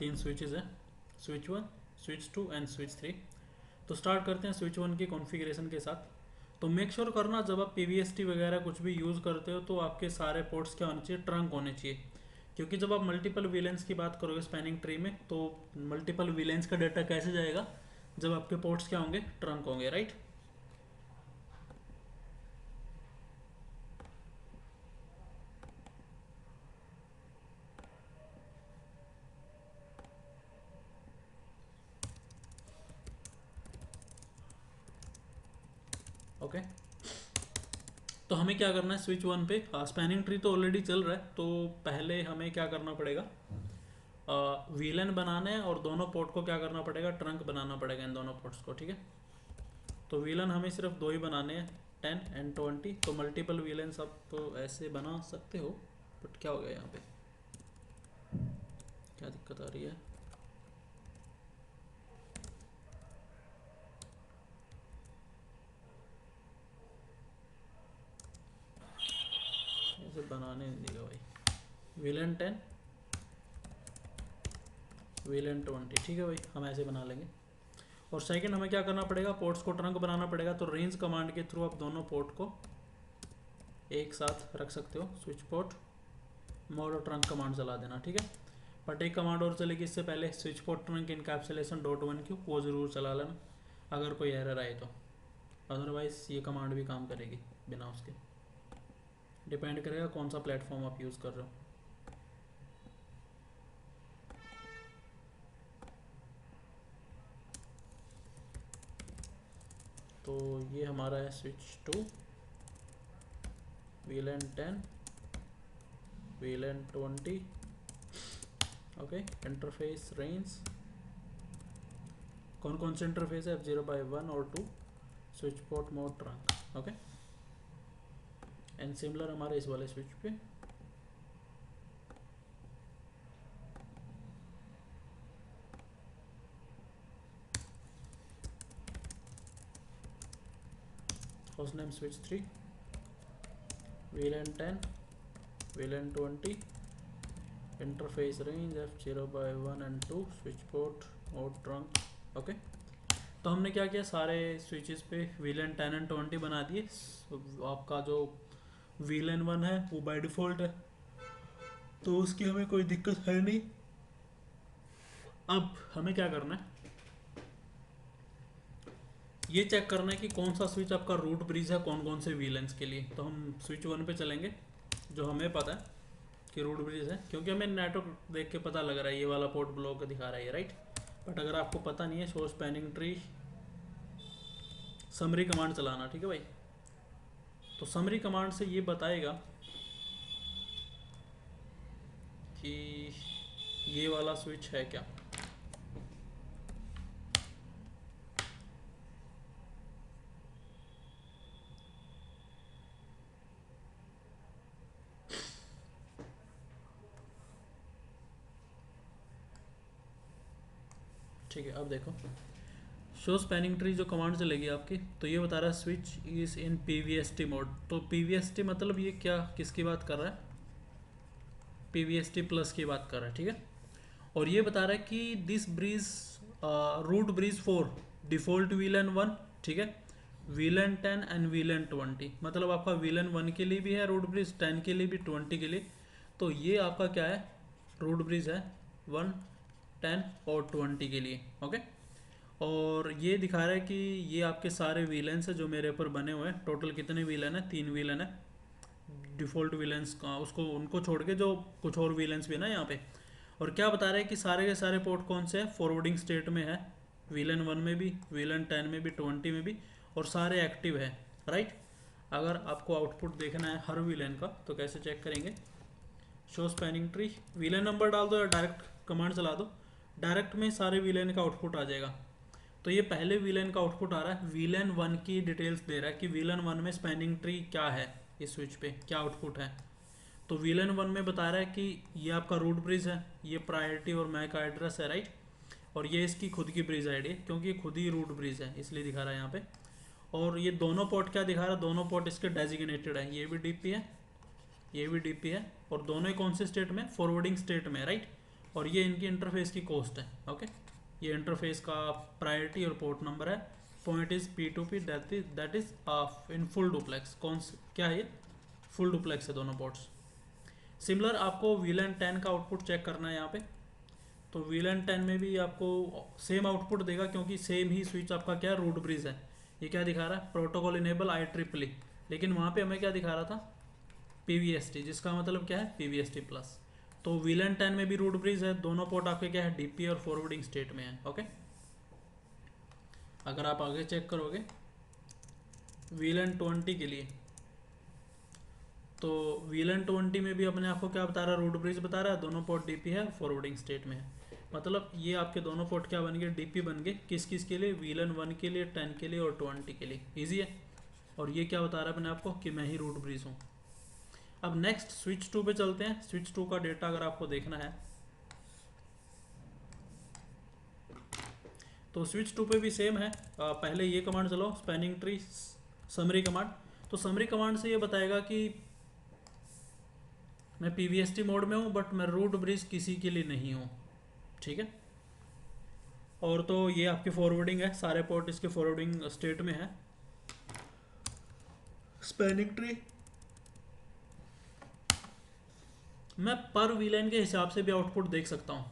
तीन स्विचेस हैं, switch 1, switch 2 and switch 3। तो स्टार्ट करते हैं स्विच 1 की कॉन्फ़िगरेशन के साथ। तो मेक श्योर करना जब आप पीवीएसटी वगैरह कुछ भी यूज़ करते हो तो आपके सारे पोर्ट्स क्या होने चाहिए, ट्रंक होने चाहिए। क्योंकि जब आप मल्टीपल वीलेंस की बात करोगे स्पैनिंग ट्री में, तो मल्टीपल वीलेंस का डाटा कैसे जाएगा, जब आपके पोर्ट्स क्या होंगे, ट्रंक होंगे, राइट। ओके, तो हमें क्या करना है स्विच 1 पे, स्पैनिंग ट्री तो ऑलरेडी चल रहा है, तो पहले हमें क्या करना पड़ेगा, वीलन बनाना है और दोनों पोर्ट को क्या करना पड़ेगा, ट्रंक बनाना पड़ेगा इन दोनों पोर्ट्स को, ठीक है। तो वीलन हमें सिर्फ दो ही बनाने हैं, 10 एंड 20। तो मल्टीपल वीलेंस आप ऐसे बना सकते हो, बट क्या हो गया यहाँ पे, क्या दिक्कत आ रही है। ऐसे बनाने नहीं देगा भाई। वीलन 10, वीलन 20, ठीक है भाई, हम ऐसे बना लेंगे। और सेकंड हमें क्या करना पड़ेगा, पोर्ट्स को ट्रंक बनाना पड़ेगा। तो रेंज कमांड के थ्रू आप दोनों पोर्ट को एक साथ रख सकते हो, स्विच पोर्ट मोड और ट्रंक कमांड चला देना, ठीक है। बट एक कमांड और चलेगी इससे पहले, switch port trunk encapsulation .1q, वो ज़रूर चला लेना अगर कोई एरर आए तो, अदरवाइज ये कमांड भी काम करेगी बिना उसके। डिपेंड करेगा कौन सा प्लेटफॉर्म आप यूज़ कर रहे हो। तो ये हमारा है switch 2, VLAN 10, VLAN 20, okay. Interface range, कौन कौन से इंटरफेस है, F0/1 और 2, switch port mode trunk, okay. And similar हमारे इस वाले स्विच पे host name switch 3, VLAN 10, VLAN 20, interface range F0/1 and 2, switch port mode trunk, okay. तो हमने क्या किया, सारे स्विचेस पे वीलन 10 एंड 20 बना दिए। आपका जो वीलन 1 है वो बाय डिफ़ॉल्ट है, तो उसकी हमें कोई दिक्कत है नहीं। अब हमें क्या करना है, ये चेक करना है कि कौन सा स्विच आपका रूट ब्रिज है कौन कौन से वीलेंस के लिए। तो हम स्विच 1 पे चलेंगे, जो हमें पता है कि रूट ब्रिज है, क्योंकि हमें नेटवर्क देख के पता लग रहा है ये वाला पोर्ट ब्लॉक दिखा रहा है, राइट। बट अगर आपको पता नहीं है, show spanning tree summary command चलाना, ठीक है भाई। तो समरी कमांड से ये बताएगा कि ये वाला स्विच है क्या। ठीक है, अब देखो शो स्पैनिंग ट्री जो कमांड चलेगी आपकी, तो ये बता रहा है switch is in PVST mode. तो पीवीएसटी मतलब ये क्या, किसकी बात कर रहा है, पीवीएसटी प्लस की बात कर रहा है, ठीक है। और ये बता रहा है कि this bridge root bridge for default VLAN 1, ठीक है, वीलन 10 एंड वीलन 20। मतलब आपका वीलन 1 के लिए भी है रूट ब्रिज, 10 के लिए भी, 20 के लिए। तो ये आपका क्या है, रूट ब्रिज है 1, 10 और 20 के लिए, ओके। और ये दिखा रहा है कि ये आपके सारे वीलेंस है जो मेरे ऊपर बने हुए हैं। टोटल कितने वीलन है, 3 वीलन है डिफ़ॉल्ट वीलेंस का, उसको उनको छोड़ के जो कुछ और वीलेंस भी है ना यहाँ पे। और क्या बता रहे हैं कि सारे के सारे पोर्ट कौन से हैं, फॉरवर्डिंग स्टेट में है, वीलन 1 में भी, वीलन 10 में भी, 20 में भी, और सारे एक्टिव है, राइट। अगर आपको आउटपुट देखना है हर वीलन का, तो कैसे चेक करेंगे, show spanning tree, VLAN number डाल दो या डायरेक्ट कमांड चला दो, डायरेक्ट में सारे वीलन का आउटपुट आ जाएगा। तो ये पहले वीलन का आउटपुट आ रहा है, वीलन 1 की डिटेल्स दे रहा है कि वीलन 1 में स्पैनिंग ट्री क्या है, इस स्विच पे क्या आउटपुट है। तो वीलन 1 में बता रहा है कि ये आपका रूट ब्रिज है, ये प्रायोरिटी और मैक एड्रेस है, राइट। और ये इसकी खुद की ब्रिज आईडी है, क्योंकि ये खुद ही रूट ब्रिज है इसलिए दिखा रहा है यहाँ पे। और ये दोनों पोर्ट क्या दिखा रहा है, दोनों पोर्ट इसके डेजिग्नेटेड है, ये भी डीपी है, ये भी डीपी है, और दोनों ही कौन से स्टेट में, फॉरवर्डिंग स्टेट में, राइट। और ये इनकी इंटरफेस की कॉस्ट है। ओके, ये इंटरफेस का प्रायोरिटी और पोर्ट नंबर है। Point is P2P, that is in full duplex. क्या है ये? फुल डुप्लेक्स है दोनों पोर्ट्स। सिमिलर आपको VLAN 10 का आउटपुट चेक करना है यहाँ पे। तो VLAN 10 में भी आपको सेम आउटपुट देगा, क्योंकि सेम ही स्विच आपका क्या रूट ब्रिज है। ये क्या दिखा रहा है? प्रोटोकॉल इनेबल IEEE, लेकिन वहाँ पे हमें क्या दिखा रहा था? PVST, जिसका मतलब क्या है? PVST plus. तो VLAN 10 में भी रूट ब्रिज है, दोनों पोर्ट आपके क्या है? DP और फॉरवर्डिंग स्टेट में है। ओके, अगर आप आगे चेक करोगे VLAN 20 के लिए, तो VLAN 20 में भी अपने आपको क्या बता रहा है? रूट ब्रिज बता रहा है, दोनों पोर्ट DP है, फॉरवर्डिंग स्टेट में है। मतलब ये आपके दोनों पोर्ट क्या बन गए? DP बन गए। किस किस के लिए? VLAN 1 के लिए, 10 के लिए और 20 के लिए। ईजी है। और ये क्या बता रहा है अपने आपको? कि मैं ही रूट ब्रिज हूँ। अब नेक्स्ट स्विच 2 पे चलते हैं। स्विच 2 का डेटा अगर आपको देखना है तो स्विच 2 पे भी सेम है। पहले ये कमांड चलाओ, स्पैनिंग ट्री समरी कमांड। तो समरी कमांड से ये बताएगा कि मैं PVST मोड में हूँ, बट मैं रूट ब्रिज किसी के लिए नहीं हूँ। ठीक है। और तो ये आपकी फॉरवर्डिंग है, सारे पोर्ट इसके फॉरवर्डिंग स्टेट में है। स्पैनिंग ट्री मैं पर VLAN के हिसाब से भी आउटपुट देख सकता हूँ।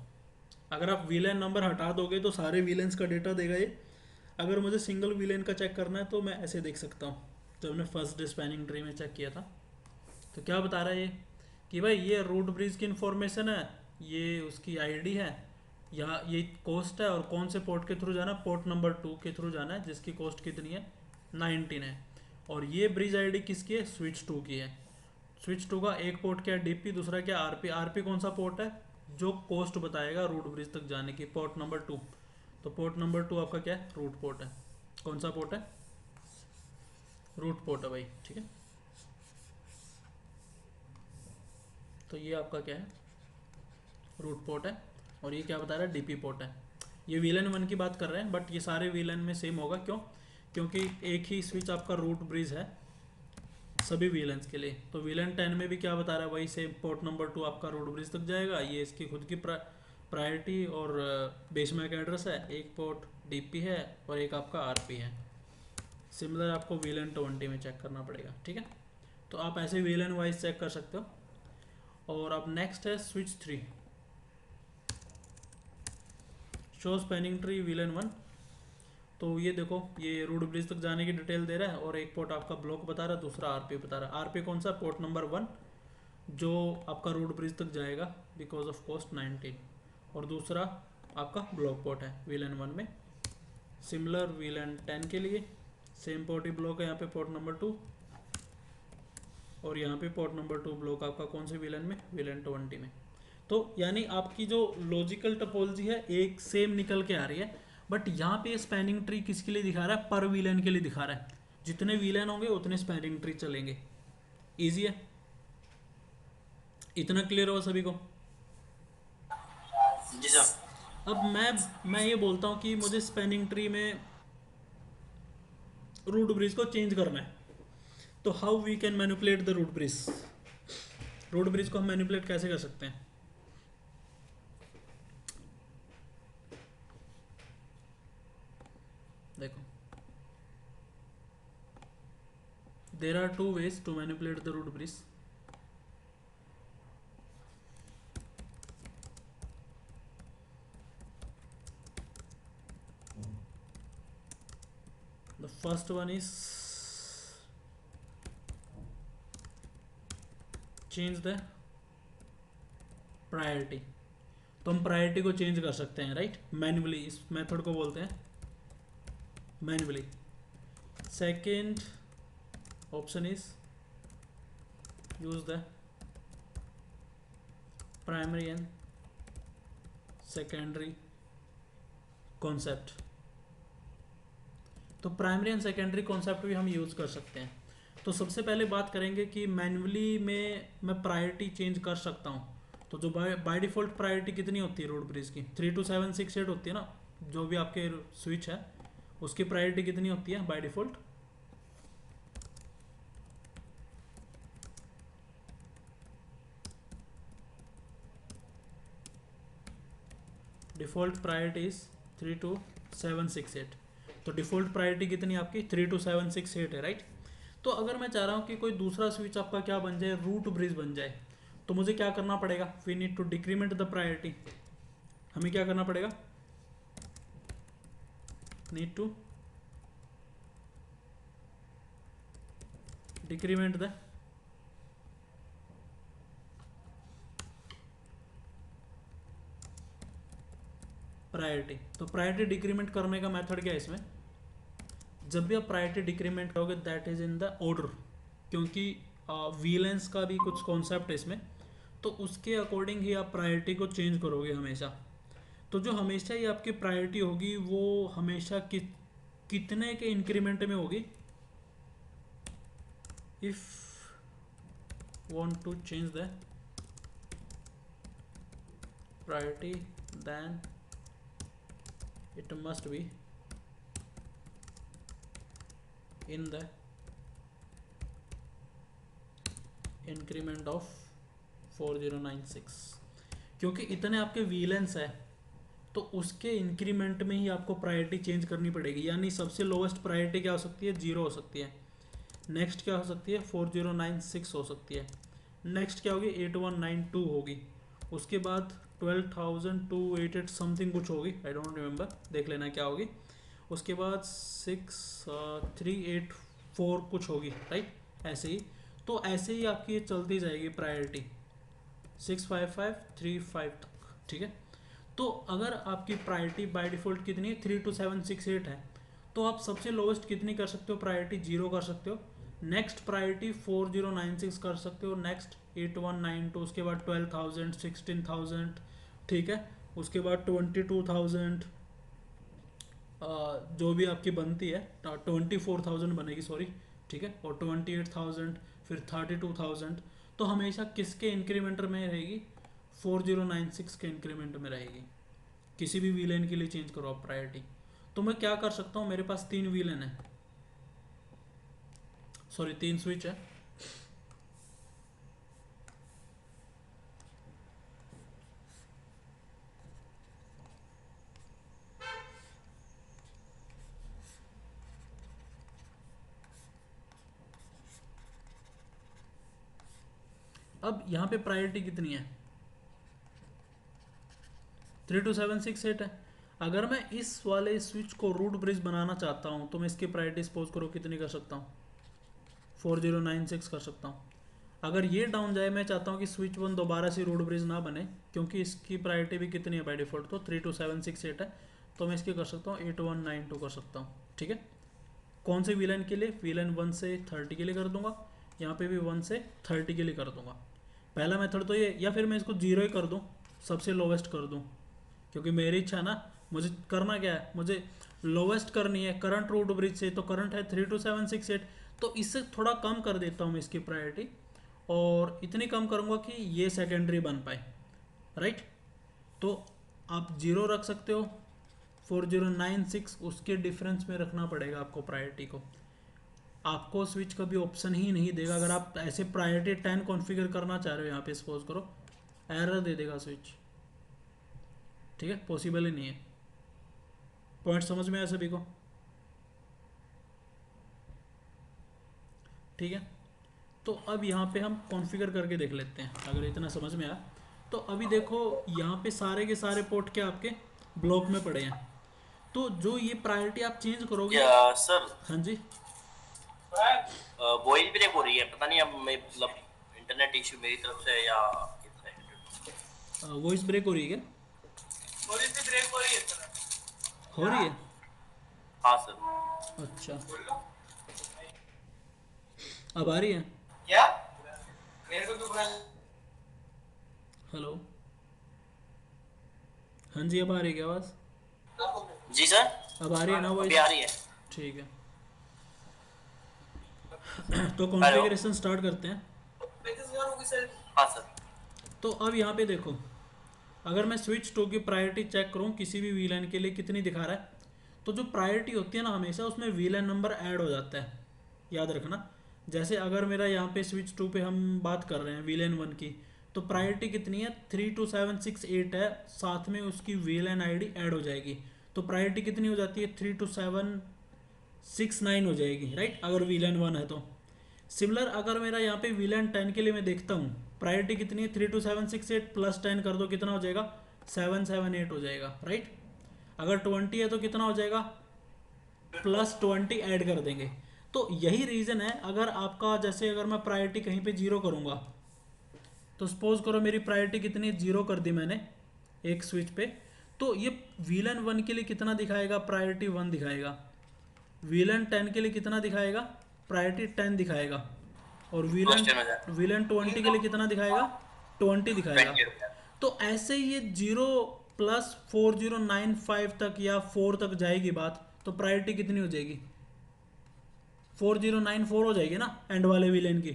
अगर आप VLAN नंबर हटा दोगे तो सारे VLANs का डेटा देगा ये। अगर मुझे सिंगल VLAN का चेक करना है तो मैं ऐसे देख सकता हूँ। जब मैंने फर्स्ट डे स्पैनिंग ट्री में चेक किया था, तो क्या बता रहा है ये? कि भाई ये रूट ब्रिज की इन्फॉर्मेशन है, ये उसकी ID है, या ये कॉस्ट है, और कौन से पोर्ट के थ्रू जाना है? पोर्ट नंबर 2 के थ्रू जाना है, जिसकी कॉस्ट कितनी है? 19 है। और ये ब्रिज ID किसकी है? स्विच 2 की है। स्विच 2 का एक पोर्ट क्या है? DP, दूसरा क्या? RP कौन सा पोर्ट है? जो कॉस्ट बताएगा रूट ब्रिज तक जाने की, पोर्ट नंबर 2। तो पोर्ट नंबर 2 आपका क्या है? रूट पोर्ट है। कौन सा पोर्ट है? रूट पोर्ट है भाई। ठीक है, तो ये आपका क्या है? रूट पोर्ट है। और ये क्या बता रहा है? DP पोर्ट है। ये VLAN 1 की बात कर रहे हैं, बट ये सारे VLAN में सेम होगा। क्यों? क्योंकि एक ही स्विच आपका रूट ब्रिज है सभी VLANs के लिए। तो VLAN 10 में भी क्या बता रहा है? वही सेम, पोर्ट नंबर 2 आपका रूट ब्रिज तक जाएगा। ये इसकी खुद की प्रायोरिटी और बेस मैक एड्रेस है। एक पोर्ट DP है और एक आपका RP है। सिमिलर आपको VLAN 20 में चेक करना पड़ेगा। ठीक है, तो आप ऐसे VLAN वाइज चेक कर सकते हो। और अब नेक्स्ट है switch 3, show spanning tree VLAN 1। तो ये देखो, ये रूट ब्रिज तक जाने की डिटेल दे रहा है, और एक पोर्ट आपका ब्लॉक बता रहा है, दूसरा RP बता रहा है। RP कौन सा? पोर्ट नंबर 1, जो आपका रूट ब्रिज तक जाएगा बिकॉज ऑफ कॉस्ट 19। और दूसरा आपका ब्लॉक पोर्ट है VLAN 1 में। सिमिलर VLAN 10 के लिए सेम पोर्ट ही ब्लॉक है यहाँ पे, पोर्ट नंबर 2। और यहाँ पे पोर्ट नंबर 2 ब्लॉक आपका कौन से VLAN में? VLAN 20 में। तो यानी आपकी जो लॉजिकल टोपोलॉजी है एक सेम निकल के आ रही है। बट यहाँ पे स्पैनिंग ट्री किसके लिए दिखा रहा है? पर VLAN के लिए दिखा रहा है। जितने VLAN होंगे उतने स्पैनिंग ट्री चलेंगे। ईजी है। इतना क्लियर हो सभी को? जी सर। अब मैं ये बोलता हूँ कि मुझे स्पैनिंग ट्री में रूट ब्रिज को चेंज करना है, तो how we can manipulate the root bridge? Root bridge को हम मैनिपुलेट कैसे कर सकते हैं? देखो, there are two ways to manipulate the root bridge. The first one is change the priority. तो हम प्रायोरिटी को चेंज कर सकते हैं, राइट? मैन्युअली, इस मेथड को बोलते हैं manually. Second option is use the primary and secondary concept. तो प्राइमरी एंड सेकेंडरी कॉन्सेप्ट भी हम यूज़ कर सकते हैं। तो सबसे पहले बात करेंगे कि मैन्युअली में मैं प्रायोरिटी चेंज कर सकता हूँ। तो जो बाय डिफ़ॉल्ट प्रायोरिटी कितनी होती है रूट ब्रिज की? 3 to 7 6 8 होती है ना। जो भी आपके स्विच है उसकी प्रायोरिटी कितनी होती है by default? Default priority is 32768। तो डिफ़ॉल्ट प्रायोरिटी कितनी आपकी 32768 है, राइट। तो अगर मैं चाह रहा हूँ कि कोई दूसरा स्विच आपका क्या बन जाए, रूट ब्रिज बन जाए, तो मुझे क्या करना पड़ेगा, we need to decrement the priority. हमें क्या करना पड़ेगा, need to decrement the priority. तो प्रायोरिटी डिक्रीमेंट करने का मेथड क्या है इसमें, जब भी आप प्रायोरिटी डिक्रीमेंट करोगे that is in the order, क्योंकि वीलेंस का भी कुछ कॉन्सेप्ट है इसमें, तो उसके अकॉर्डिंग ही आप प्रायोरिटी को चेंज करोगे हमेशा। तो जो हमेशा ही आपकी प्रायोरिटी होगी वो हमेशा कितने के इंक्रीमेंट में होगी, if want to change the priority then it must be in the increment of 4096, क्योंकि इतने आपके वीलेंस है तो उसके इंक्रीमेंट में ही आपको प्रायोरिटी चेंज करनी पड़ेगी। यानी सबसे लोवेस्ट प्रायोरिटी क्या हो सकती है, 0 हो सकती है। नेक्स्ट क्या हो सकती है, 4096 हो सकती है। नेक्स्ट क्या होगी, 8192 होगी। उसके बाद 12288 समथिंग कुछ होगी, आई डोंट रिमेंबर, देख लेना क्या होगी। उसके बाद 6384 कुछ होगी, राइट, ऐसे ही। तो ऐसे ही आपकी ये चलती जाएगी प्रायोरिटी 65535 तक, ठीक है। तो अगर आपकी प्रायोरिटी बाय डिफ़ॉल्ट कितनी है, 32768 है, तो आप सबसे लोवेस्ट कितनी कर सकते हो, प्रायोरिटी 0 कर सकते हो। नेक्स्ट प्रायोरिटी 4096 कर सकते हो, नेक्स्ट 8192, उसके बाद 12000, 16000, ठीक है। उसके बाद 22000, जो भी आपकी बनती है 24000 बनेगी, सॉरी, ठीक है। और 28000, फिर 32000। तो हमेशा किसके इंक्रीमेंटर में रहेगी, 4096 के इंक्रीमेंट में रहेगी। किसी भी वीलेन के लिए चेंज करो आप प्रायोरिटी। तो मैं क्या कर सकता हूँ, मेरे पास 3 वीलेन है, सॉरी 3 स्विच है। अब यहाँ पे प्रायोरिटी कितनी है, 32768 है। अगर मैं इस वाले स्विच को रूट ब्रिज बनाना चाहता हूँ तो मैं इसकी प्रायोरिटी सपोज करो कितनी कर सकता हूँ, 4096 कर सकता हूँ। अगर ये डाउन जाए, मैं चाहता हूँ कि स्विच 1 दोबारा से रूट ब्रिज ना बने, क्योंकि इसकी प्रायोरिटी भी कितनी है बाय डिफॉल्ट, तो 32768 है, तो मैं इसकी कर सकता हूँ 8192 कर सकता हूँ, ठीक है। कौन से वीलेन के लिए, वीलेन 1 से 30 के लिए कर दूंगा, यहाँ पे भी 1 से 30 के लिए कर दूंगा। पहला मेथड तो ये, या फिर मैं इसको 0 ही कर दूँ, सबसे लोवेस्ट कर दूँ, क्योंकि मेरी इच्छा है ना, मुझे करना क्या है, मुझे लोवेस्ट करनी है करंट रूट ब्रिज से। तो करंट है 32768, तो इससे थोड़ा कम कर देता हूँ मैं इसकी प्रायोरिटी, और इतनी कम करूँगा कि ये सेकेंडरी बन पाए, राइट। तो आप 0 रख सकते हो, 4096 उसके डिफरेंस में रखना पड़ेगा आपको प्रायोरिटी को। आपको स्विच का भी ऑप्शन ही नहीं देगा। अगर आप ऐसे प्रायोरिटी 10 कॉन्फ़िगर करना चाह रहे हो, यहाँ पे सपोज करो, एरर दे देगा स्विच, ठीक है, पॉसिबल ही नहीं है। पॉइंट समझ में आया सभी को, ठीक है। तो अब यहाँ पे हम कॉन्फ़िगर करके देख लेते हैं, अगर इतना समझ में आया। तो अभी देखो यहाँ पे सारे के सारे पोर्ट क्या आपके ब्लॉक में पड़े हैं। तो जो ये प्रायोरिटी आप चेंज करोगे, सर, हाँ जी, वॉइस ब्रेक हो रही है, पता नहीं अब मतलब इंटरनेट इशू मेरी तरफ से या वॉइस ब्रेक हो रही है क्या, वॉइस ब्रेक हो रही है सर, हो रही है, हाँ सर। अच्छा, अब आ रही है क्या मेरे को तो हेलो, हाँ जी, अब आ रही है क्या आवाज़, जी सर, अब आ रही है ना अभी वॉइस, आ रही है, ठीक है। तो कॉन्फ़िगरेशन स्टार्ट करते हैं। हाँ सर। तो अब यहाँ पे देखो, अगर मैं स्विच 2 की प्रायोरिटी चेक करूँ किसी भी वीलाइन के लिए कितनी दिखा रहा है, तो जो प्रायोरिटी होती है ना, हमेशा उसमें वीलाइन नंबर ऐड हो जाता है, याद रखना। जैसे अगर मेरा यहाँ पे स्विच 2 पे हम बात कर रहे हैं वीलेन 1 की, तो प्रायोरिटी कितनी है 32768 है, साथ में उसकी वीएलएन आईडी ऐड हो जाएगी, तो प्रायोरिटी कितनी हो जाती है 32769 हो जाएगी, राइट, अगर वीएलएन 1 है तो। सिमिलर अगर मेरा यहाँ पे वीएलएन 10 के लिए मैं देखता हूँ, प्रायोरिटी कितनी है 32768 प्लस 10 कर दो, कितना हो जाएगा 778 हो जाएगा, राइट। अगर 20 है तो कितना हो जाएगा प्लस 20 ऐड कर देंगे। तो यही रीज़न है, अगर आपका जैसे अगर मैं प्रायोरिटी कहीं पे 0 करूँगा, तो सपोज करो मेरी प्रायोरिटी कितनी 0 कर दी मैंने एक स्विच पे, तो ये वीलन 1 के लिए कितना दिखाएगा प्रायोरिटी 1 दिखाएगा, वीलन 10 के लिए कितना दिखाएगा प्रायोरिटी 10 दिखाएगा, और वीलन 20 के लिए कितना दिखाएगा 20 दिखाएगा। तो ऐसे ये 0 प्लस 4095 तक या 4 तक जाएगी बात, तो प्रायोरिटी कितनी हो जाएगी 4094 हो जाएगी ना एंड वाले वीलेन की,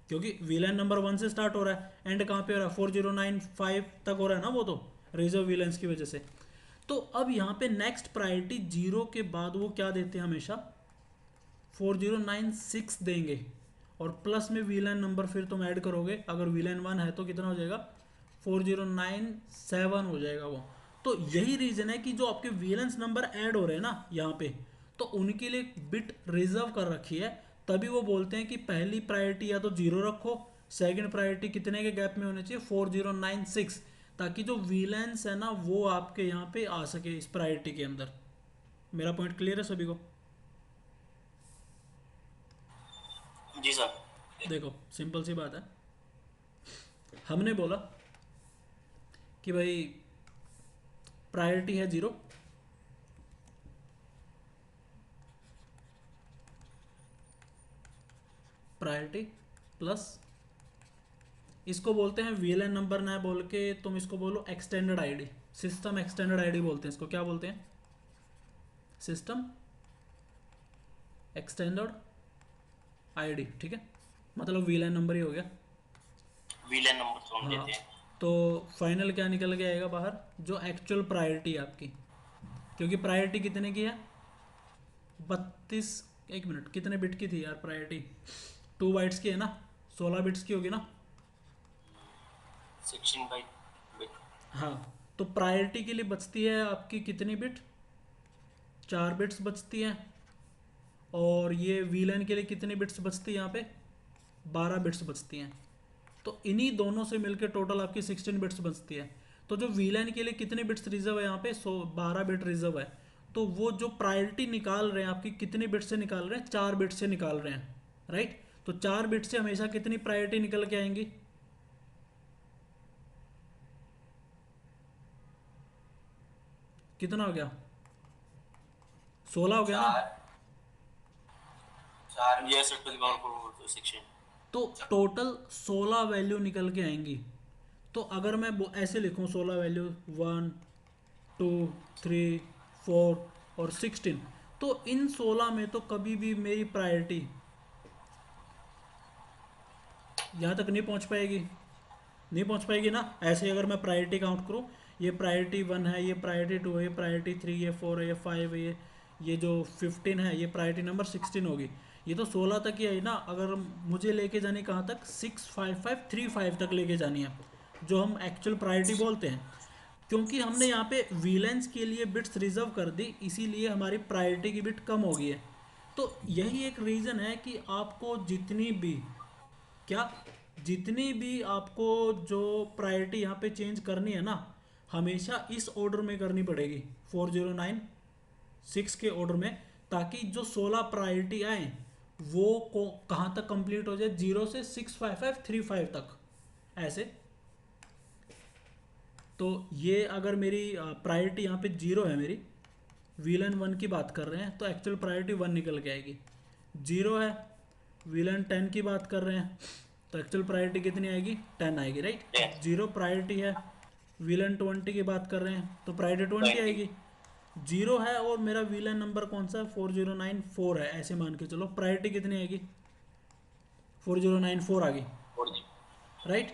क्योंकि वीलेन नंबर 1 से स्टार्ट हो रहा है, एंड कहाँ पे हो रहा है 4095 तक हो रहा है ना, वो तो रिजर्व वीलेंस की वजह से। तो अब यहाँ पे नेक्स्ट प्रायोरिटी 0 के बाद वो क्या देते हैं हमेशा 4096 देंगे, और प्लस में वीलेन नंबर फिर तुम ऐड करोगे, अगर वीलेन 1 है तो कितना हो जाएगा 4097 हो जाएगा वो। तो यही रीज़न है कि जो आपके वीलेंस नंबर ऐड हो रहे हैं ना यहाँ पे, तो उनके लिए बिट रिजर्व कर रखी है, तभी वो बोलते हैं कि पहली प्रायोरिटी या तो 0 रखो, सेकंड प्रायोरिटी कितने के गैप में होनी चाहिए 4096, ताकि जो वीलेंस है ना वो आपके यहाँ पे आ सके इस प्रायोरिटी के अंदर। मेरा पॉइंट क्लियर है सभी को? जी सर। देखो सिंपल सी बात है, हमने बोला कि भाई प्रायोरिटी है 0, प्रायोरिटी प्लस इसको बोलते हैं वीएलएन नंबर ना बोल के तुम इसको बोलो extended ID, system extended ID बोलते हैं इसको। क्या बोलते हैं? सिस्टम एक्सटेंडेड आईडी, ठीक है, मतलब वीएलएन नंबर ही हो गया, वीलन नंबर तो हम देते हैं। तो फाइनल क्या निकल के आएगा बाहर, जो एक्चुअल प्रायोरिटी है आपकी, क्योंकि प्रायोरिटी कितने की है 32, एक मिनट कितने बिट की थी यार प्रायोरिटी, 2 बाइट्स की है ना, 16 बिट्स की होगी ना। 16 बाइट बिट। हाँ, तो प्रायोरिटी के लिए बचती है आपकी कितनी बिट 4 बिट्स बचती हैं, और ये वीलन के लिए कितनी बिट्स बचती है यहाँ पे 12 बिट्स बचती हैं। तो इन्हीं दोनों से मिलकर टोटल आपकी 16 बिट्स बचती है। तो जो वीलन के लिए कितने बिट्स रिजर्व है यहाँ पे 12 बिट रिजर्व है, तो वो जो प्रायोरिटी निकाल रहे हैं आपकी कितने बिट से निकाल रहे हैं 4 बिट से निकाल रहे हैं, राइट। तो 4 बिट से हमेशा कितनी प्रायोरिटी निकल के आएंगी, कितना हो गया 16 हो गया ना। 4 ये 16। तो टोटल 16 वैल्यू निकल के आएंगी। तो अगर मैं ऐसे लिखूं 16 वैल्यू 1 2 3 4 और 16, तो इन 16 में तो कभी भी मेरी प्रायोरिटी यहाँ तक नहीं पहुँच पाएगी, नहीं पहुँच पाएगी ना। ऐसे अगर मैं प्रायोरिटी काउंट करूँ, ये प्रायोरिटी 1 है, ये प्रायोरिटी 2 है, ये प्रायोरिटी 3, ये 4 है, ये 5 है, ये जो 15 है, ये प्रायोरिटी नंबर 16 होगी। ये तो 16 तक ही आई ना, अगर मुझे लेके जानी कहाँ तक 65535 तक लेके जानी है, जो हम एक्चुअल प्रायोरिटी बोलते हैं। क्योंकि हमने यहाँ पे वीलेंस के लिए बिट्स रिजर्व कर दी, इसीलिए हमारी प्रायोरिटी की बिट कम हो गई है। तो यही एक रीज़न है कि आपको जितनी भी आपको जो प्रायोरिटी यहाँ पे चेंज करनी है ना, हमेशा इस ऑर्डर में करनी पड़ेगी 4096 के ऑर्डर में, ताकि जो 16 प्रायोरिटी आए वो को कहाँ तक कंप्लीट हो जाए 0 से 65535 तक ऐसे। तो ये अगर मेरी प्रायोरिटी यहाँ पे 0 है, मेरी वीलन 1 की बात कर रहे हैं, तो एक्चुअल प्रायोरिटी 1 निकल के आएगी। 0 है, वीलन 10 की बात कर रहे हैं, तो एक्चुअल प्रायोरिटी कितनी आएगी 10 आएगी, राइट। 0 प्रायोरिटी है, वीलन 20 की बात कर रहे हैं, तो प्रायोरिटी 20 आएगी। 0 है और मेरा वीलन नंबर कौन सा है 4094 है, ऐसे मान के चलो, प्रायोरिटी कितनी आएगी 4094 आ गई, राइट।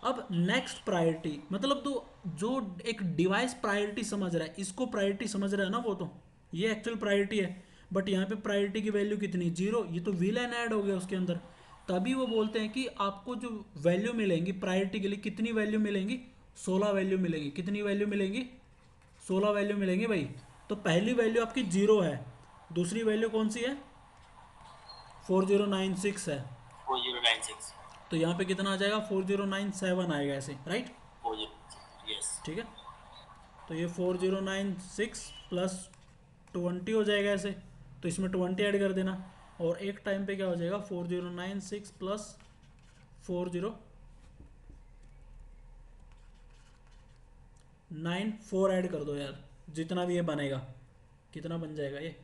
अब नेक्स्ट प्रायोरिटी मतलब तो जो एक डिवाइस प्रायोरिटी समझ रहा है, इसको प्रायोरिटी समझ रहा है ना, वो तो ये एक्चुअल प्रायोरिटी है, बट यहाँ पे प्रायोरिटी की वैल्यू कितनी 0, ये तो वीलन ऐड हो गया उसके अंदर। तभी वो बोलते हैं कि आपको जो वैल्यू मिलेंगी प्रायोरिटी के लिए, कितनी वैल्यू मिलेंगी, 16 वैल्यू मिलेंगी। कितनी वैल्यू मिलेंगी, 16 वैल्यू मिलेंगी भाई। तो पहली वैल्यू आपकी जीरो है, दूसरी वैल्यू कौन सी है, 4096 है। 4096। तो यहाँ पे कितना आ जाएगा, 4097 आएगा ऐसे, राइट। 4096, यस। ठीक है, तो ये 4096 प्लस 20 हो जाएगा ऐसे, तो इसमें 20 ऐड कर देना। और एक टाइम पे क्या हो जाएगा, 4096 प्लस 4094 ऐड कर दो यार, जितना भी ये बनेगा। कितना बन जाएगा ये,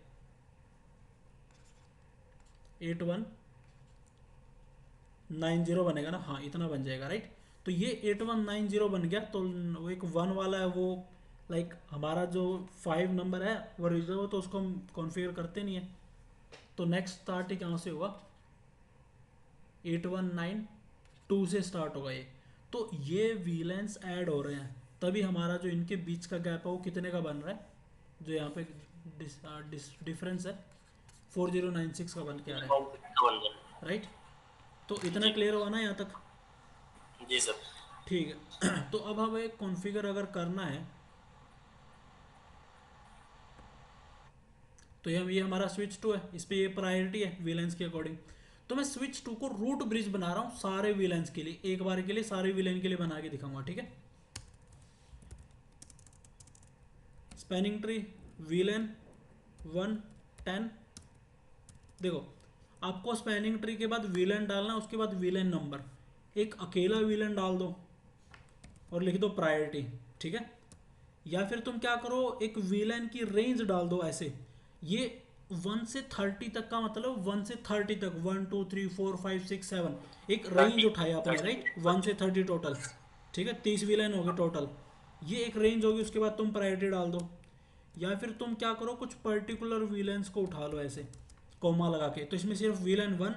8190 बनेगा ना, हाँ इतना बन जाएगा, राइट। तो ये 8190 बन गया। तो वो एक वन वाला है वो, लाइक हमारा जो 5 नंबर है वो रिजर्व, तो उसको हम कॉन्फ़िगर करते नहीं है। तो नेक्स्ट स्टार्ट ही कहाँ से हुआ, 8192 से स्टार्ट होगा ये। तो ये वीलेंस ऐड हो रहे हैं, तभी हमारा जो इनके बीच का गैप है वो कितने का बन रहा है, जो यहाँ पे डिफरेंस है 4096 का बन के आ रहा है, 96 का बन गया। राइट। तो इतना जी क्लियर हुआ ना यहाँ तक, जी सर। ठीक है। तो अब हमें कॉन्फ़िगर अगर करना है, तो ये हमारा स्विच टू है, इस पे ये प्रायोरिटी है वीलेंस के अकॉर्डिंग। तो मैं स्विच टू को रूट ब्रिज बना रहा हूँ सारे वीलेंस के लिए, एक बार के लिए सारे वीलेन के लिए बना के दिखाऊंगा, ठीक है। Spanning tree, VLAN 1 10। देखो, आपको स्पैनिंग ट्री के बाद वीलेन डालना, उसके बाद वीलेन नंबर, एक अकेला वीलेन डाल दो और लिख दो प्रायोरिटी, ठीक है। या फिर तुम क्या करो, एक वीलेन की रेंज डाल दो ऐसे, ये 1 से 30 तक का मतलब 1 से 30 तक, 1 2 3 4 5 6 7, एक रेंज 30, उठाया आपने, 30, राइट, 1 से 30 टोटल, ठीक है। 30 विलेन हो गए टोटल, ये एक रेंज होगी, उसके बाद तुम प्रायोरिटी डाल दो। या फिर तुम क्या करो, कुछ पर्टिकुलर विलेंस को उठा लो ऐसे कोमा लगा के, तो इसमें सिर्फ विलेन 1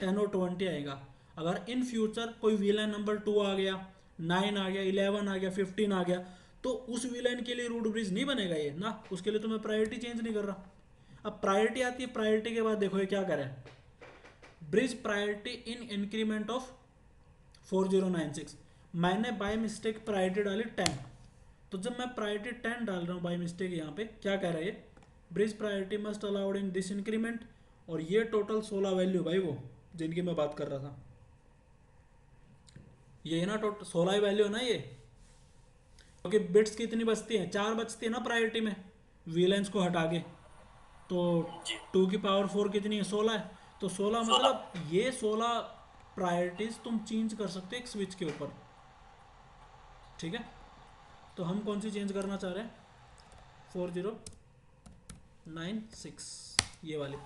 10 और 20 आएगा। अगर इन फ्यूचर कोई विलेन नंबर 2 आ गया, 9 आ गया, 11 आ गया, 15 आ गया, तो उस विलेन के लिए रूट ब्रिज नहीं बनेगा ये ना, उसके लिए तो मैं प्रायोरिटी चेंज नहीं कर रहा। अब प्रायोरिटी आती है, प्रायोरिटी के बाद देखो ये क्या करें, bridge priority in increment of 4096। मैंने बाय मिस्टेक प्रायोरिटी डाली 10, तो जब मैं प्रायोरिटी 10 डाल रहा हूँ बाय मिस्टेक, यहाँ पे क्या कह रहा है ये, bridge priority must allowed in this increment. और ये टोटल 16 वैल्यू भाई वो जिनकी मैं बात कर रहा था, ये ना टोटल 16 ही वैल्यू है ना ये, क्योंकि बिट्स कितनी बचती हैं, 4 बचती है ना प्रायोरिटी में, वीलेंस को हटा के। तो जी। 2 की पावर 4 कितनी है, 16 है। तो 16 16। मतलब ये 16 प्रायोरिटीज तुम चेंज कर सकते हो एक स्विच के ऊपर, ठीक है। तो हम कौन सी चेंज करना चाह रहे हैं, 4096, ये वाली।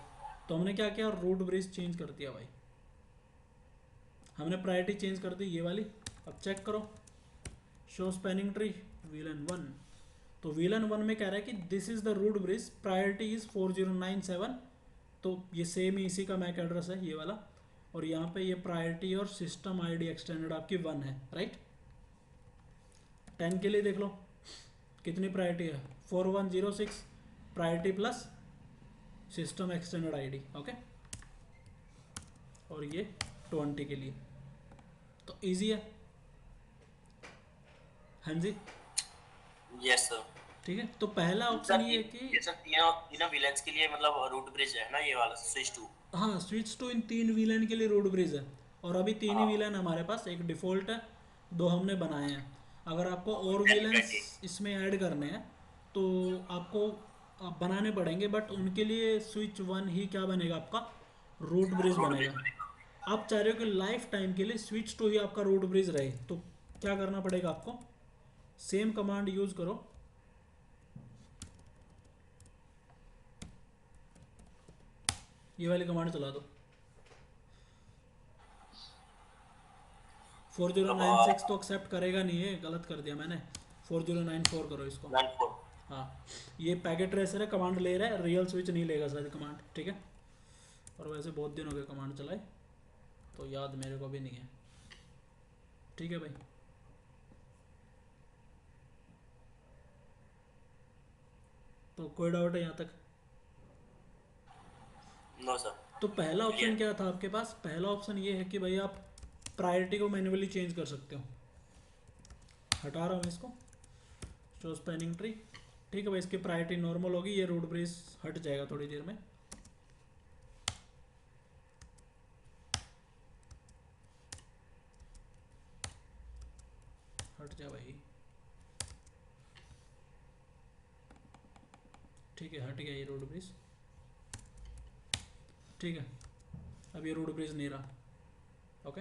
तो हमने क्या किया, रूट ब्रिज चेंज कर दिया भाई, हमने प्रायोरिटी चेंज कर दी ये वाली। अब चेक करो, शो स्पैनिंग ट्री वीलन 1। तो वीलन 1 में कह रहा है कि this is the root bridge, priority is 4097। तो ये सेम ही इसी का मैक एड्रेस है ये वाला, और यहाँ पे ये प्रायोरिटी और सिस्टम आईडी एक्सटेंडेड आपकी 1 है, राइट। 10 के लिए देख लो कितनी प्रायोरिटी है, 4106 priority plus system extended ID, okay. और ये 20 के लिए, तो इजी है, हाँ जी, यस सर। ठीक है। तो पहला ऑप्शन सर ये है कि ये सर तीनों तीनों विलेंस के लिए मतलब रूट ब्रिज है ना ये वाला स्विच टू। हाँ, स्विच टू इन 3 विलन के लिए रोड ब्रिज है, और अभी 3 ही हाँ। विलन हमारे पास, एक डिफ़ॉल्ट है, 2 हमने बनाए हैं। अगर आपको और 10 विलन्स 20। इसमें ऐड करने हैं तो आपको बनाने पड़ेंगे, बट उनके लिए स्विच 1 ही क्या बनेगा आपका, रूट ब्रिज रूट ब्रिज बनेगा। बनेगा। आप चाह रहे हो कि लाइफ टाइम के लिए स्विच टू ही आपका रूट ब्रिज रहे, तो क्या करना पड़ेगा आपको, सेम कमांड यूज़ करो, ये वाली कमांड चला दो। मतलब 4096 तो एक्सेप्ट करेगा नहीं, है गलत कर दिया मैंने, 4094 करो इसको। 94। हाँ, ये पैकेट ट्रेसर है, कमांड ले रहा है, रियल स्विच नहीं लेगा शायद कमांड, ठीक है। और वैसे बहुत दिन हो गए कमांड चलाए, तो याद मेरे को भी नहीं है, ठीक है भाई। तो कोई डाउट है यहाँ तक, नो सर। तो पहला ऑप्शन क्लियर। क्या था आपके पास? पहला ऑप्शन ये है कि भाई आप प्रायोरिटी को मैन्युअली चेंज कर सकते हो। हटा रहा हूँ इसको, शो स्पैनिंग ट्री। ठीक है भाई, इसकी प्रायोरिटी नॉर्मल होगी, ये रूट ब्रिज हट जाएगा थोड़ी देर में। हट जा भाई। ठीक है, हट गया ये रोड ब्रिज। ठीक है, अब ये रोड ब्रिज नहीं रहा। ओके,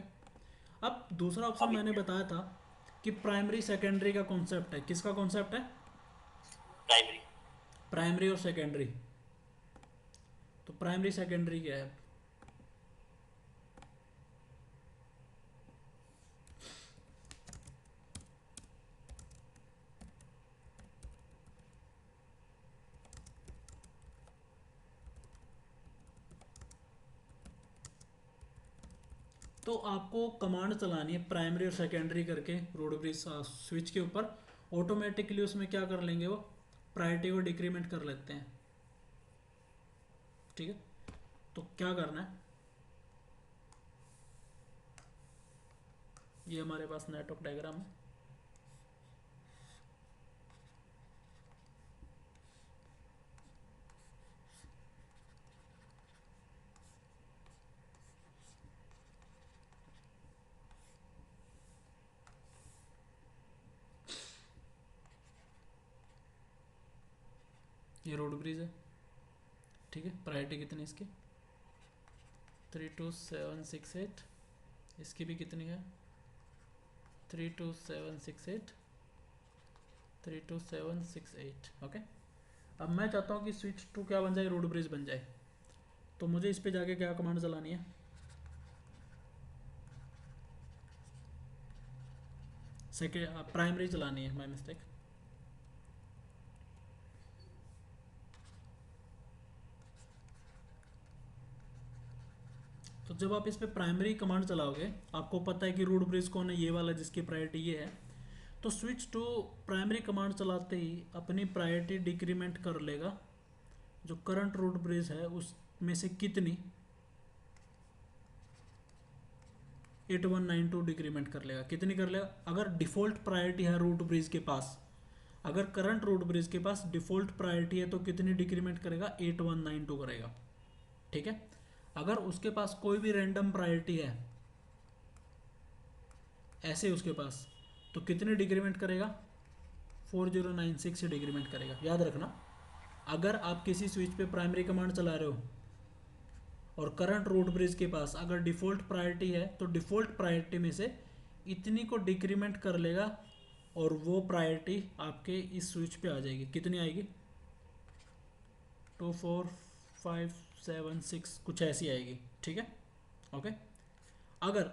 अब दूसरा ऑप्शन अभी मैंने बताया था कि प्राइमरी सेकेंडरी का कॉन्सेप्ट है। किसका कॉन्सेप्ट है? प्राइमरी। प्राइमरी और सेकेंडरी। तो प्राइमरी सेकेंडरी क्या है? तो आपको कमांड चलानी है प्राइमरी और सेकेंडरी करके रोड ब्रिज स्विच के ऊपर। ऑटोमेटिकली उसमें क्या कर लेंगे, वो प्रायोरिटी को डिक्रीमेंट कर लेते हैं। ठीक है, तो क्या करना है, ये हमारे पास नेटवर्क डायग्राम है। ये रोड ब्रिज है। ठीक है, प्रायोरिटी कितनी है इसकी? 32768। इसकी भी कितनी है? 32768, 32768। ओके, अब मैं चाहता हूँ कि स्विच टू क्या बन जाए, रोड ब्रिज बन जाए। तो मुझे इस पे जाके क्या कमांड चलानी है? सेकेंड प्राइमरी चलानी है, माय मिस्टेक। तो जब आप इस पे प्राइमरी कमांड चलाओगे, आपको पता है कि रूट ब्रिज कौन है, ये वाला जिसकी प्रायोरिटी ये है। तो स्विच टू प्राइमरी कमांड चलाते ही अपनी प्रायोरिटी डिक्रीमेंट कर लेगा। जो करंट रूट ब्रिज है उसमें से कितनी, 8192 डिक्रीमेंट कर लेगा। कितनी कर लेगा? अगर डिफ़ॉल्ट प्रायोरिटी है रूट ब्रिज के पास, अगर करंट रूट ब्रिज के पास डिफ़ॉल्ट प्रायोरिटी है तो कितनी डिक्रीमेंट करेगा? 8192 करेगा। ठीक है, अगर उसके पास कोई भी रैंडम प्रायोरिटी है ऐसे उसके पास, तो कितनी डिक्रीमेंट करेगा? 4096 से डिक्रीमेंट करेगा। याद रखना, अगर आप किसी स्विच पे प्राइमरी कमांड चला रहे हो और करंट रूट ब्रिज के पास अगर डिफ़ॉल्ट प्रायोरिटी है तो डिफ़ॉल्ट प्रायोरिटी में से इतनी को डिक्रीमेंट कर लेगा और वो प्रायोरिटी आपके इस स्विच पे आ जाएगी। कितनी आएगी? 24576 कुछ ऐसी आएगी। ठीक है, ओके। अगर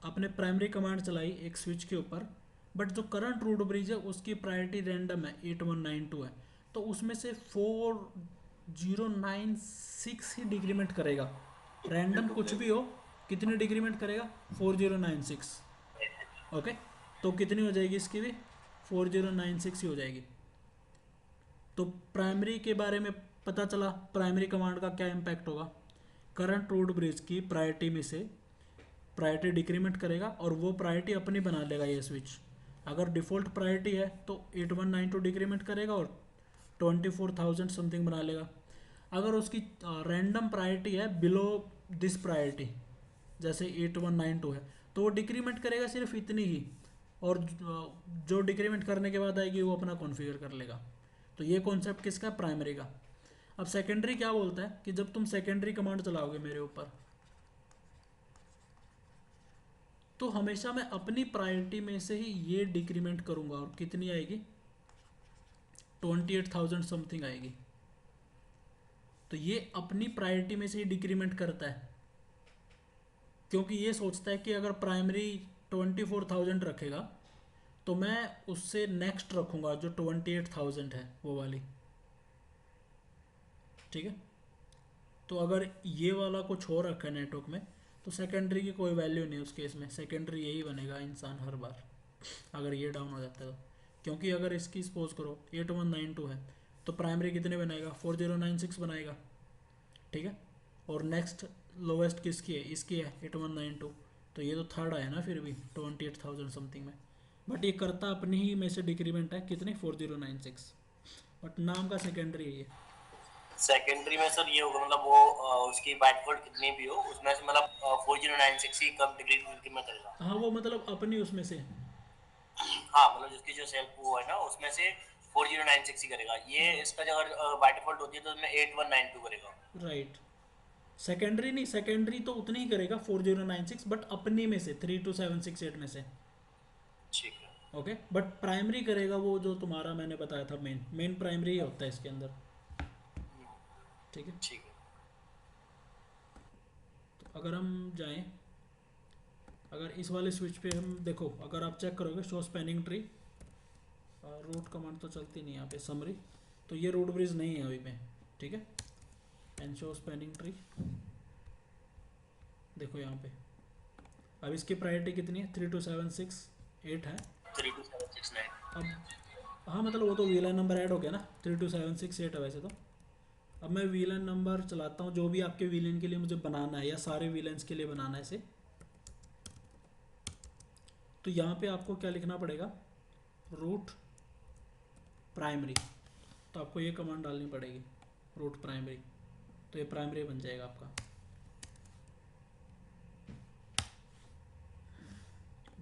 आपने प्राइमरी कमांड चलाई एक स्विच के ऊपर, बट जो करंट रूट ब्रिज है उसकी प्रायोरिटी रैंडम है, 8192 है, तो उसमें से 4096 ही डिक्रीमेंट करेगा। रैंडम कुछ भी हो, कितनी डिक्रीमेंट करेगा? 4096। ओके, तो कितनी हो जाएगी इसकी भी? 4096 ही हो जाएगी। तो प्राइमरी के बारे में पता चला, प्राइमरी कमांड का क्या इम्पैक्ट होगा। करंट रूट ब्रिज की प्रायोरिटी में से प्रायोरिटी डिक्रीमेंट करेगा और वो प्रायोरिटी अपनी बना लेगा ये स्विच। अगर डिफ़ॉल्ट प्रायोरिटी है तो 8192 डिक्रीमेंट करेगा और 24,000 समथिंग बना लेगा। अगर उसकी रैंडम प्रायोरिटी है बिलो दिस प्रायोरिटी, जैसे 8192 है, तो वो डिक्रीमेंट करेगा सिर्फ इतनी ही, और जो डिक्रीमेंट करने के बाद आएगी वो अपना कॉन्फ़िगर कर लेगा। तो ये कॉन्सेप्ट किसका? प्राइमरी का। अब सेकेंडरी क्या बोलता है कि जब तुम सेकेंडरी कमांड चलाओगे मेरे ऊपर, तो हमेशा मैं अपनी प्रायोरिटी में से ही ये डिक्रीमेंट करूंगा और कितनी आएगी? 28,000 समथिंग आएगी। तो ये अपनी प्रायोरिटी में से ही डिक्रीमेंट करता है, क्योंकि ये सोचता है कि अगर प्राइमरी 24,000 रखेगा तो मैं उससे नेक्स्ट रखूंगा जो 28,000 है वो वाली। ठीक है, तो अगर ये वाला कुछ और रखा है नेटवर्क में तो सेकेंडरी की कोई वैल्यू नहीं उस केस में, सेकेंडरी यही बनेगा इंसान हर बार अगर ये डाउन हो जाता है तो। क्योंकि अगर इसकी सपोज करो 8192 है तो प्राइमरी कितने बनाएगा? 4096 बनाएगा। ठीक है, और नेक्स्ट लोवेस्ट किसकी है, इसकी है 8192। तो ये तो थर्ड आया ना फिर भी 28,000 समथिंग में। बट ये करता अपनी ही में से डिक्रीमेंट है कितने 4096, बट नाम का सेकेंडरी है ये। सेकेंडरी में सर ये होगा मतलब वो उसकी बाइट फोल्ड कितनी भी हो उसमें से मतलब 4096 ही कम डिग्री में करेगा। हाँ वो मतलब अपनी उसमें से। हाँ मतलब जिसकी जो सेल्फ वो है ना उसमें से 4096 ही करेगा। ये इसका जो अगर बाय डिफॉल्ट होती है तो उसमें 8192 करेगा। राइट। सेकेंडरी नहीं, सेकेंडरी तो उतनी ही करेगा 4096, बट अपनी में से 32768 में से। ठीक है। ओके, बट प्राइमरी करेगा वो जो तुम्हारा मैंने बताया था, मेन मेन प्राइमरी ही होता है इसके अंदर। ठीक है। ठीक है। तो अगर हम जाएं, अगर इस वाले स्विच पे हम देखो, अगर आप चेक करोगे show spanning tree, root command तो चलती नहीं यहाँ पे, समरी, तो ये रूट ब्रिज नहीं है अभी में। ठीक है, एंड शो स्पैनिंग ट्री देखो यहाँ पे, अब इसकी प्रायोरिटी कितनी है 32768 है। 32769। अब हाँ मतलब वो तो वीएलएन नंबर ऐड हो गया ना, 32768 है वैसे तो। अब मैं वीएलएन नंबर चलाता हूँ जो भी आपके वीएलएन के लिए मुझे बनाना है, या सारे वीएलएन्स के लिए बनाना है इसे। तो यहाँ पे आपको क्या लिखना पड़ेगा, रूट प्राइमरी, तो आपको ये कमांड डालनी पड़ेगी रूट प्राइमरी, तो ये प्राइमरी बन जाएगा आपका।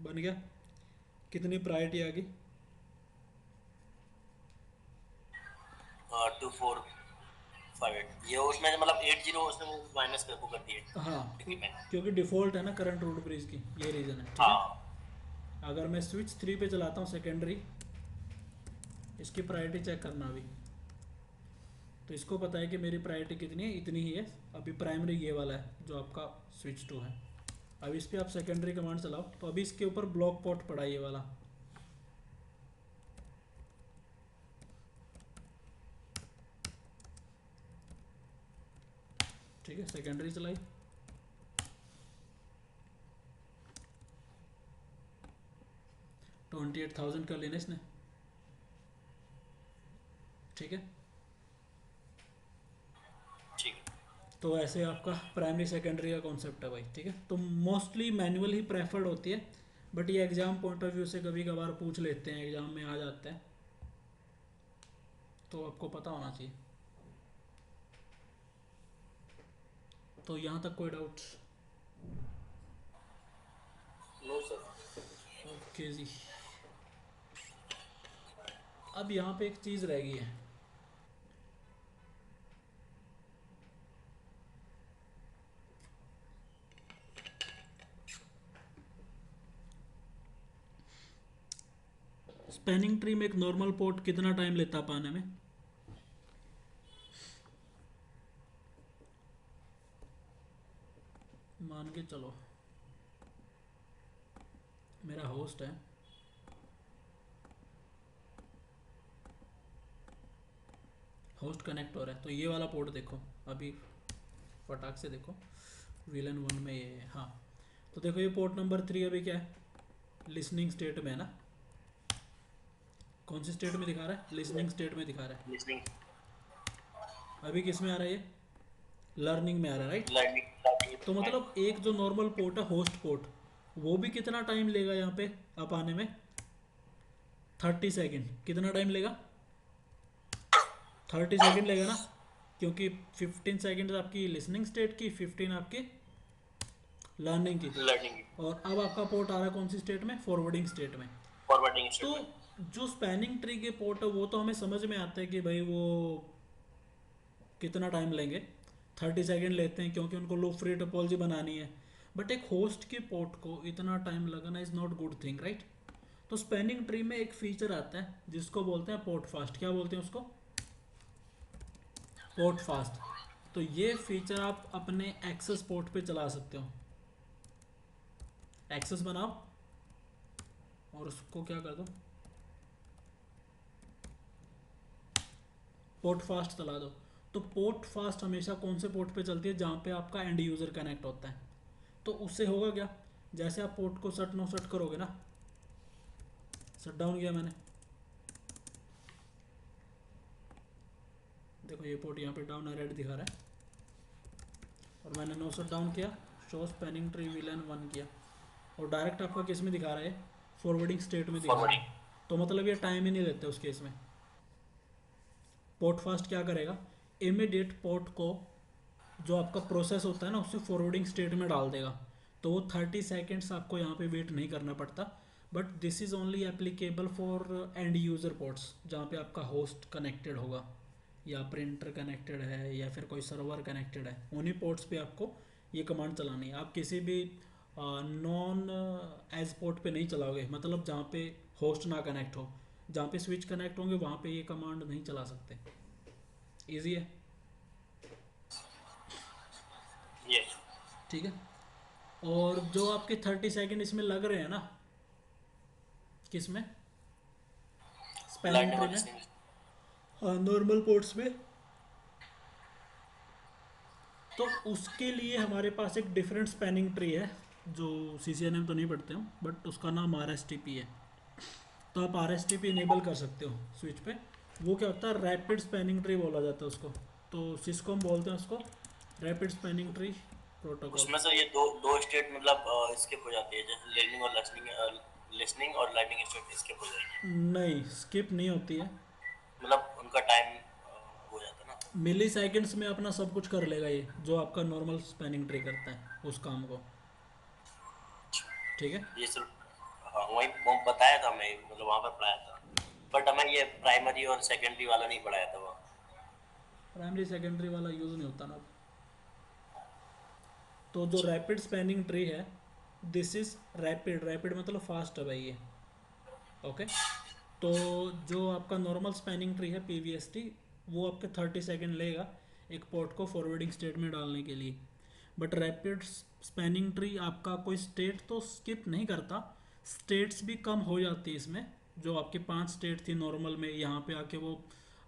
बन गया। कितनी प्रायोरिटी आ गई, 2458 ये उसमें मतलब 80 उसने वो माइनस कर दिए हाँ डिक्रीमेंट। क्योंकि डिफ़ॉल्ट है ना करंट रूट ब्रिज की, ये रीज़न है। ठीक है, हाँ अगर मैं स्विच 3 पे चलाता हूँ सेकेंडरी, इसकी प्रायोरिटी चेक करना अभी, तो इसको पता है कि मेरी प्रायोरिटी कितनी है, इतनी ही है। अभी प्राइमरी ये वाला है जो आपका स्विच 2 है। अब इस पर आप सेकेंडरी कमांड चलाओ, तो अभी इसके ऊपर ब्लॉक पोर्ट पड़ा है ये वाला। ठीक है, सेकेंडरी चलाई, $28,000 कर लेना इसने। ठीक है, ठीक है। तो ऐसे आपका प्राइमरी सेकेंडरी का कॉन्सेप्ट है भाई। ठीक है, तो मोस्टली मैनुअल ही प्रेफर्ड होती है, बट ये एग्ज़ाम पॉइंट ऑफ व्यू से कभी कभार पूछ लेते हैं, एग्ज़ाम में आ जाते हैं, तो आपको पता होना चाहिए। तो यहाँ तक कोई डाउट? No sir. ओके जी। अब यहाँ पे एक चीज़ रह गई है, स्पैनिंग ट्री में एक नॉर्मल पोर्ट कितना टाइम लेता है पाने में? मान के चलो मेरा होस्ट है, होस्ट कनेक्ट हो रहा है, तो ये वाला पोर्ट देखो अभी, फटाक से देखो वीलन 1 में ये है। हाँ, तो देखो ये पोर्ट नंबर 3 अभी क्या है, लिसनिंग स्टेट में है ना। कौन सी स्टेट में दिखा रहा है, लिसनिंग स्टेट में दिखा रहा है। लिसनिंग अभी किस में आ रहा है ये, लर्निंग में आ रहा है, राइट। लर्निंग तो मतलब एक जो नॉर्मल पोर्ट है होस्ट पोर्ट, वो भी कितना टाइम लेगा यहाँ पे आप आने में, 30 सेकेंड। कितना टाइम लेगा, 30 सेकेंड लेगा ना, क्योंकि 15 सेकेंड आपकी लिसनिंग स्टेट की, 15 आपकी लर्निंग की। लर्निंग और अब आपका पोर्ट आ रहा है कौन सी स्टेट में, फॉरवर्डिंग स्टेट में। फॉरवर्डिंग तो स्टेटमेंट। जो स्पैनिंग ट्री के पोर्ट है वो तो हमें समझ में आता है कि भाई वो कितना टाइम लेंगे, 30 सेकेंड लेते हैं क्योंकि उनको लो फ्री टोपोलॉजी बनानी है। बट एक होस्ट के पोर्ट को इतना टाइम लगाना is not good thing, right. तो स्पैनिंग ट्री में एक फीचर आता है जिसको बोलते हैं पोर्ट फास्ट। क्या बोलते हैं उसको, पोर्ट फास्ट। तो ये फीचर आप अपने एक्सेस पोर्ट पे चला सकते हो। एक्सेस बनाओ और उसको क्या कर दो, पोर्ट फास्ट चला दो। तो पोर्ट फास्ट हमेशा कौन से पोर्ट पे चलती है, जहाँ पे आपका एंड यूज़र कनेक्ट होता है। तो उससे होगा क्या, जैसे आप पोर्ट को शट नो शट करोगे ना, शट डाउन किया मैंने, देखो ये पोर्ट यहाँ पे डाउन रेड दिखा रहा है। और मैंने नो शट डाउन किया, शो स्पैनिंग ट्री VLAN 1 किया, और डायरेक्ट आपका किस में दिखा रहा है, फॉरवर्डिंग स्टेट में दिखा रहा फॉरवर्डिंग। है। तो मतलब ये टाइम ही नहीं लेते उस केस में। पोर्ट फास्ट क्या करेगा, इमीडिएट पोर्ट को जो आपका प्रोसेस होता है ना उससे फॉरवर्डिंग स्टेट में डाल देगा। तो वो 30 सेकेंड्स आपको यहाँ पे वेट नहीं करना पड़ता। But this is only applicable for end user ports, जहाँ पे आपका होस्ट कनेक्टेड होगा या प्रिंटर कनेक्टेड है या फिर कोई सर्वर कनेक्टेड है, उन्हीं पोर्ट्स पे आपको ये कमांड चलानी है। आप किसी भी नॉन एज पोर्ट पे नहीं चलाओगे, मतलब जहाँ पे होस्ट ना कनेक्ट हो। जहाँ पे स्विच कनेक्ट होंगे वहाँ पे ये कमांड नहीं चला सकते। ईजी है, ये ठीक है। और जो आपके 30 सेकेंड इसमें लग रहे हैं ना, किस में, स्पैनिंग लाइटनिंग ट्री और में, लिसनिंग। हाँ नॉर्मल पोर्ट्स में, तो उसके लिए हमारे पास एक डिफरेंट स्पैनिंग ट्री है जो CCNA तो नहीं पढ़ते हो, बट उसका नाम RSTP है। तो आप RSTP इनेबल कर सकते हो स्विच पे। वो क्या होता है, रैपिड स्पैनिंग ट्री बोला जाता है उसको। तो सिस्को हम बोलते हैं उसको रैपिड स्पैनिंग ट्री प्रोटोकॉल। उसमें से ये दो दो स्टेट मतलब स्किप हो जाती है, जैसे लर्निंग और लिसनिंग, लिसनिंग और लर्निंग स्टेट स्किप हो जाएगी। नहीं, स्किप नहीं होती है। मतलब उनका टाइम हो जाता है ना। मिली सेकेंड्स में अपना सब कुछ कर लेगा ये, जो आपका नॉर्मल स्पैनिंग ट्री करता है उस काम को, ठीक है। ये सिर्फ हाँ वही वो बताया था मैं, मतलब वहाँ पर पढ़ाया था, बट हमें ये प्राइमरी और सेकेंडरी वाला नहीं पढ़ाया था वहाँ। प्राइमरी सेकेंडरी वाला यूज़ नहीं होता ना। तो जो रैपिड स्पैनिंग ट्री है, दिस इज़ रैपिड, रैपिड मतलब फास्ट है भाई ये, ओके। तो जो आपका नॉर्मल स्पैनिंग ट्री है PVST, वो आपके 30 सेकेंड लेगा एक पोर्ट को फॉरवर्डिंग स्टेट में डालने के लिए। बट रैपिड स्पैनिंग ट्री आपका कोई स्टेट तो स्किप नहीं करता, स्टेट्स भी कम हो जाती है इसमें। जो आपकी 5 स्टेट थी नॉर्मल में, यहाँ पे आके वो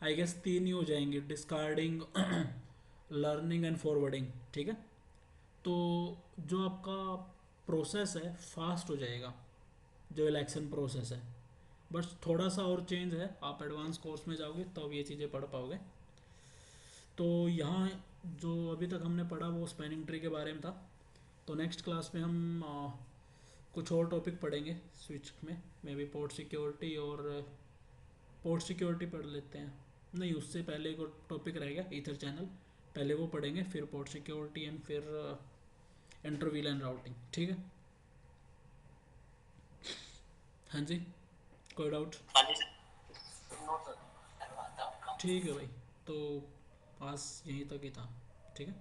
आई गेस 3 ही हो जाएंगे, डिस्कार्डिंग लर्निंग एंड फॉरवर्डिंग, ठीक है। तो जो आपका प्रोसेस है फास्ट हो जाएगा, जो इलेक्शन प्रोसेस है। बस थोड़ा सा और चेंज है, आप एडवांस कोर्स में जाओगे तब तो ये चीज़ें पढ़ पाओगे। तो यहाँ जो अभी तक हमने पढ़ा वो स्पैनिंग ट्री के बारे में था। तो नेक्स्ट क्लास में हम कुछ और टॉपिक पढ़ेंगे स्विच में, मे बी पोर्ट सिक्योरिटी, और पोर्ट सिक्योरिटी पढ़ लेते हैं। नहीं, उससे पहले एक और टॉपिक रहेगा ईथर चैनल, पहले वो पढ़ेंगे, फिर पोर्ट सिक्योरिटी एंड फिर इंटर VLAN राउटिंग, ठीक है। हाँ जी, कोई डाउट? हाँ जी सर। Note sir. ठीक है भाई, तो पास यहीं तक ही था, ठीक है।